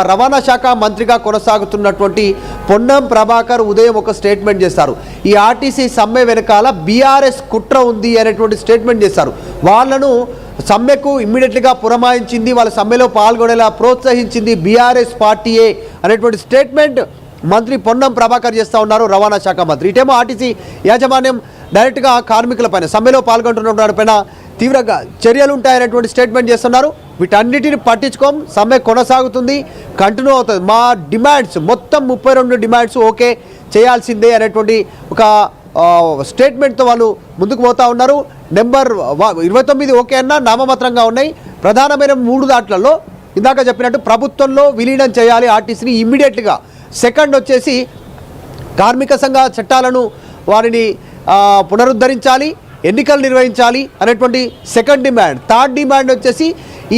రవాణా శాఖ మంత్రిగా కొనసాగుతున్నటువంటి పొన్నం ప్రభాకర్ ఉదయం ఒక స్టేట్మెంట్ చేస్తారు. ఈ ఆర్టీసీ సమ్మె వెనకాల బీఆర్ఎస్ కుట్ర ఉంది అనేటువంటి స్టేట్మెంట్ చేస్తారు. వాళ్ళను సమ్మెకు ఇమ్మీడియట్గా పురమాయించింది, వాళ్ళ సమ్మెలో పాల్గొనేలా ప్రోత్సహించింది బీఆర్ఎస్ పార్టీయే అనేటువంటి స్టేట్మెంట్ మంత్రి పొన్నం ప్రభాకర్ చేస్తూ ఉన్నారు, రవాణా శాఖ మంత్రి. ఇటేమో ఆర్టీసీ యాజమాన్యం డైరెక్ట్గా కార్మికులపైన, సమ్మెలో పాల్గొంటున్న వారిపైన తీవ్రంగా చర్యలు ఉంటాయనేటువంటి స్టేట్మెంట్ చేస్తున్నారు. వీటన్నిటిని పట్టించుకోం, సమ్మె కొనసాగుతుంది, కంటిన్యూ అవుతుంది. మా డిమాండ్స్ మొత్తం 32 డిమాండ్స్ ఓకే చేయాల్సిందే అనేటువంటి ఒక స్టేట్మెంట్తో వాళ్ళు ముందుకు పోతూ ఉన్నారు. నెంబర్ 29 ఓకే అన్న నామమాత్రంగా ఉన్నాయి. ప్రధానమైన 3 దాట్లలో ఇందాక చెప్పినట్టు ప్రభుత్వంలో విలీనం చేయాలి ఆర్టీసీని ఇమ్మీడియట్గా. సెకండ్ వచ్చేసి కార్మిక సంఘ చట్టాలను వారిని పునరుద్ధరించాలి, ఎన్నికలు నిర్వహించాలి అనేటువంటి సెకండ్ డిమాండ్. థర్డ్ డిమాండ్ వచ్చేసి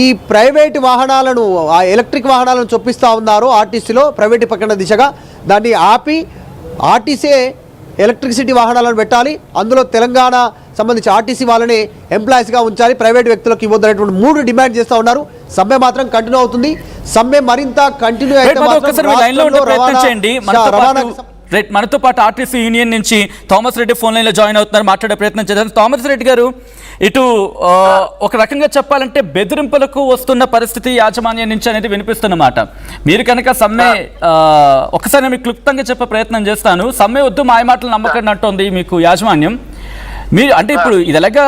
ఈ ప్రైవేటు వాహనాలను, ఆ ఎలక్ట్రిక్ వాహనాలను చొప్పిస్తూ ఉన్నారు ఆర్టీసీలో ప్రైవేటీకరణ దిశగా, దాన్ని ఆపి ఆర్టీసీ ఎలక్ట్రిసిటీ వాహనాలను పెట్టాలి, అందులో తెలంగాణ సంబంధించి ఆర్టీసీ వాళ్ళని ఎంప్లాయీస్గా ఉంచాలి, ప్రైవేట్ వ్యక్తులకు ఇవ్వద్దు అనేటువంటి 3 డిమాండ్ చేస్తూ ఉన్నారు. సమ్మె మాత్రం కంటిన్యూ అవుతుంది. సమ్మె మరింత కంటిన్యూ అయితే మనతో పాటు ఆర్టీసీ యూనియన్ నుంచి థామస్ రెడ్డి ఫోన్ లైన్లో జాయిన్ అవుతున్నారు, మాట్లాడే ప్రయత్నం చేద్దాం. థామస్ రెడ్డి గారు, ఇటు ఒక రకంగా చెప్పాలంటే బెదిరింపులకు వస్తున్న పరిస్థితి యాజమాన్యం నుంచి అనేది వినిపిస్తున్నమాట. మీరు కనుక సమ్మె ఒకసారి మీకు క్లుప్తంగా చెప్పే ప్రయత్నం చేస్తాను. సమ్మె వద్దు, మాయమాటలు నమ్మకండి అంటోంది మీకు యాజమాన్యం. మీరు అంటే ఇప్పుడు ఇది ఎలాగా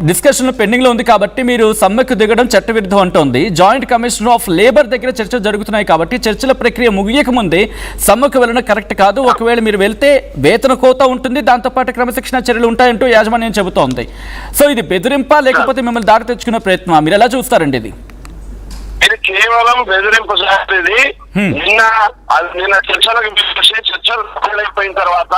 డిస్కషన్ పెండింగ్లో ఉంది కాబట్టి మీరు సమ్మెకు దిగడం చట్టవిరుద్ధం అంటోంది. జాయింట్ కమిషనర్ ఆఫ్ లేబర్ దగ్గర చర్చలు జరుగుతున్నాయి కాబట్టి చర్చల ప్రక్రియ ముగియక ముందే సమ్మెకు వెళ్ళడం కరెక్ట్ కాదు. ఒకవేళ మీరు వెళ్తే వేతన కోత ఉంటుంది, దాంతోపాటు క్రమశిక్షణ చర్యలు ఉంటాయంటూ యాజమాన్యం చెబుతోంది. సో ఇది బెదిరింపా లేకపోతే మిమ్మల్ని దారి తెచ్చుకునే ప్రయత్నం, మీరు ఎలా చూస్తారండి ఇది? ఇది కేవలం బెదిరింపు సార్. ఇది నిన్న చర్చలు అయిపోయిన తర్వాత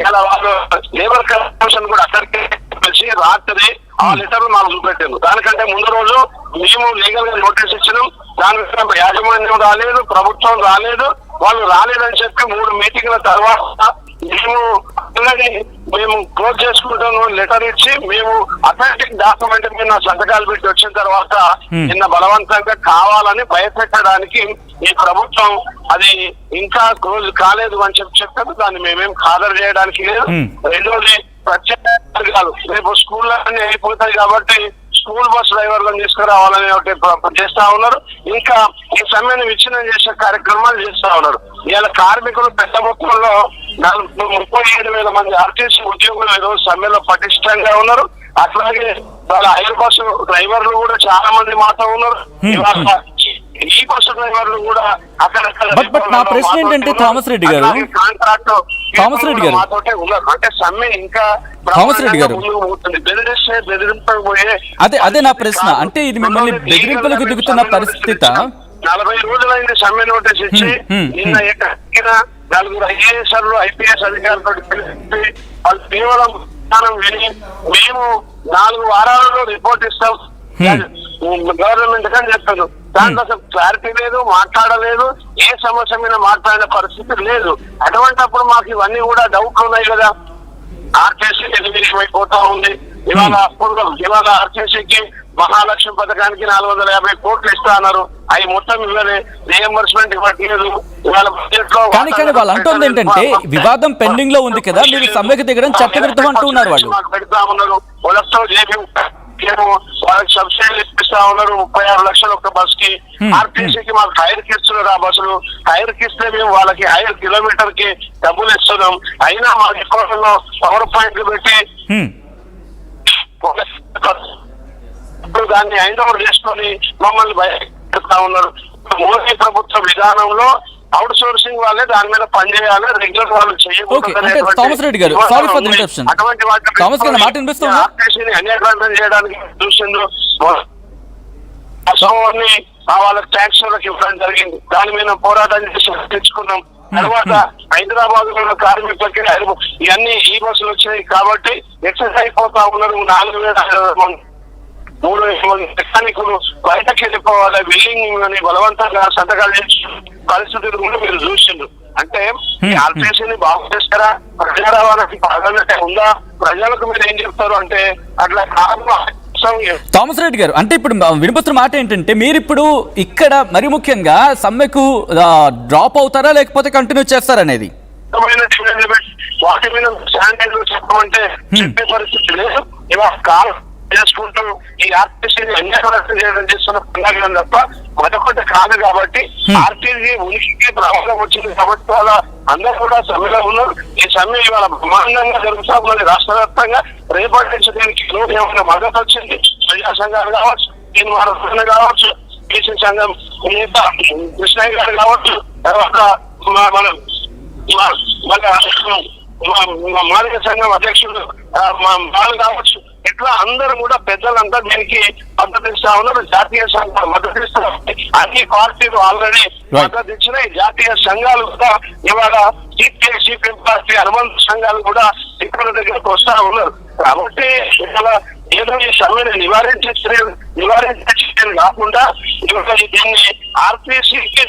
ఇలా వాళ్ళు లేబర్ కమిషన్ కూడా అక్కడికి వచ్చి రాత్రి ఆ లెటర్ నాకు చూపెట్టాను. దానికంటే ముందు రోజు మేము లీగల్ గా నోటీస్ ఇచ్చినాం. దాని మీద యాజమాన్యం రాలేదు, ప్రభుత్వం రాలేదు, వాళ్ళు రాలేదని చెప్పి 3 మీటింగ్ల తర్వాత మేము క్లోజ్ చేసుకుంటాను లెటర్ ఇచ్చి మేము అథెంటిక్ డాక్యుమెంట్ మీద సంతకాలు పెట్టి వచ్చిన తర్వాత నిన్న బలవంతంగా కావాలని భయపెట్టడానికి ఈ ప్రభుత్వం అది ఇంకా క్లోజ్ కాలేదు అని చెప్పారు. దాన్ని మేమేం ఖాదరు చేయడానికి లేదు. రెండోది ప్రత్యేక కాదు, రేపు స్కూళ్ళన్నీ అయిపోతాయి కాబట్టి స్కూల్ బస్ డ్రైవర్లను తీసుకురావాలని ఒకటి చేస్తా ఉన్నారు. ఇంకా ఈ సమ్మెను విచ్ఛిన్నం చేసే కార్యక్రమాలు చేస్తా ఉన్నారు. ఇవాళ కార్మికులు పెద్ద మొత్తంలో 37,000 మంది ఆర్టీసీ ఉద్యోగులు ఈరోజు సమ్మెలో పటిష్టంగా ఉన్నారు. అట్లాగే వాళ్ళ హైర్ బస్సు డ్రైవర్లు కూడా చాలా మంది మాతో ఉన్నారు. ఈ బస్సు డ్రైవర్లు కూడా అక్కడక్కడ నా ప్రశ్న ఏంటంటే థామస్ రెడ్డి గారు మాతోటే ఉన్నారు. అంటే సమ్మె ఇంకా థామస్ రెడ్డి గారు బెదిరింపకపోయే అదే నా ప్రశ్న. అంటే ఇది మిమ్మల్ని బెదిరింపులకు దిగుతున్న పరిస్థితి. 40 రోజులైంది సమ్మె నోటీస్ ఇచ్చి. నిన్న ఎక్కడ 4 ఐఏఎస్లు ఐపీఎస్ అధికారులతో వాళ్ళు కేవలం విని మేము 4 వారాలలో రిపోర్ట్ ఇస్తాం గవర్నమెంట్ అని చెప్పాను. దాంట్లో అసలు క్లారిటీ లేదు, మాట్లాడలేదు, ఏ సమస్య మీద మాట్లాడిన పరిస్థితి లేదు. అటువంటిప్పుడు మాకు ఇవన్నీ కూడా డౌట్లు ఉన్నాయి కదా. ఆర్టీసీ ఎలిమినేషన్ అయిపోతా ఉంది. ఇవాళ ఆర్టీసీకి మహాలక్ష్మి పథకానికి 450 కోట్లు ఇస్తా అన్నారు. అవి మొత్తం ఇవ్వలే, రియంబర్స్మెంట్ ఇవ్వట్లేదు. ఇవాళ బడ్జెట్ లో కానీ వాళ్ళు అంటుంది ఏంటంటే వివాదం పెండింగ్ లో ఉంది కదా, మీరు సమ్మెకు దిగడం చట్టవిరుద్ధం అంటున్నారు. వాళ్ళు పెడతా ఉన్నారు. వాళ్ళతో వాళ్ళకి సబ్సిడీలు ఇప్పిస్తా ఉన్నారు. 36 లక్షలు ఒక బస్ కి. ఆర్టీసీకి మాకు హైర్ కి ఇస్తున్నారు. ఆ బస్సులు హైర్ కి ఇస్తే మేము వాళ్ళకి హైర్ కిలోమీటర్ కి డబ్బులు ఇస్తున్నాం. అయినా మాకు ఎక్కువ పవర్ పాయింట్లు పెట్టి దాన్ని హ్యాండ్ ఓవర్ చేసుకొని మమ్మల్ని భయపెడతా ఉన్నారు. మోదీ ప్రభుత్వ విధానంలో అవుట్ సోర్సింగ్ వాళ్ళే దాని మీద పనిచేయాలి, రెగ్యులర్ వాళ్ళు చేయకూడదు. అన్యాక్రాంతం చేయడానికి చూసిండు. అసోన్ని వాళ్ళకి ట్యాక్స్ వాళ్ళకి ఇవ్వడం జరిగింది. దాని మీద పోరాటం చేసి తెచ్చుకున్నాం. తర్వాత హైదరాబాద్ లో కార్మికులకి ఇవన్నీ ఈ బస్సులు వచ్చాయి కాబట్టి ఎక్సెస్ అయిపోతా ఉన్నారు. 4,000 మంది మెకానికులు బయటకు వెళ్ళిపోవాలి, బిల్డింగ్ అని బలవంతంగా సంతకాలు చేసి పరిస్థితులు కూడా మీరు చూసిండ్రు. అంటే ఆర్టీసీని బాగు చేస్తారా? ప్రజా రవాణాకి ప్రాధాన్యత ఉందా? ప్రజలకు మీరు ఏం చెప్తారు అంటే అట్లా కాదు కొనసాగిస్తాం. థామస్ రెడ్డి గారు, అంటే ఇప్పుడు వినిపిస్తున్న మాట ఏంటంటే మీరు ఇప్పుడు ఇక్కడ మరి ముఖ్యంగా సమ్మెకు డ్రాప్ అవుతారా లేకపోతే కంటిన్యూ చేస్తారనేది? వాటి మీద శానిటైజర్ చెప్పమంటే చెప్పే పరిస్థితి లేదు. ఇవాళ కాలం చేసుకుంటూ ఈ ఆర్టీసీని అన్యాయం చేయడం చేస్తున్న పండుగ తప్ప మరొకటి కాదు. కాబట్టి ఆర్టీసీ ఉనికికి ప్రమాదం వచ్చింది కాబట్టి వాళ్ళ అందరూ కూడా సమ్మెలో ఉన్నారు. ఈ సమ్మె ఇవాళ బ్రహ్మాండంగా జరుగుతూ ఉన్నది రాష్ట్ర వ్యాప్తంగా. రేపటి నుంచి దీనికి ఏమైనా మద్దతు వచ్చింది. ప్రజా సంఘాలు కావచ్చు, దీని కావచ్చు, బీసీ సంఘం నేత కృష్ణయ్య గారు కావచ్చు, తర్వాత మన మాదిక సంఘం అధ్యక్షుడు వాళ్ళు కావచ్చు, ఇట్లా అందరూ కూడా పెద్దలంతా దీనికి మద్దతు ఇస్తా ఉన్నారు. జాతీయ సంఘాలు మద్దతు ఇస్తున్నారు. అన్ని పార్టీలు ఆల్రెడీ మద్దతు ఇచ్చినాయి. జాతీయ సంఘాలు కూడా ఇవాళ సిపిఎం పార్టీ అనుబంధ సంఘాలు కూడా ఇక్కడ దగ్గరకు వస్తా ఉన్నారు. కాబట్టి ఇవాళ ఏదో ఈ సమ్మెను నివారించే కాకుండా దీన్ని ఆర్టీసీకి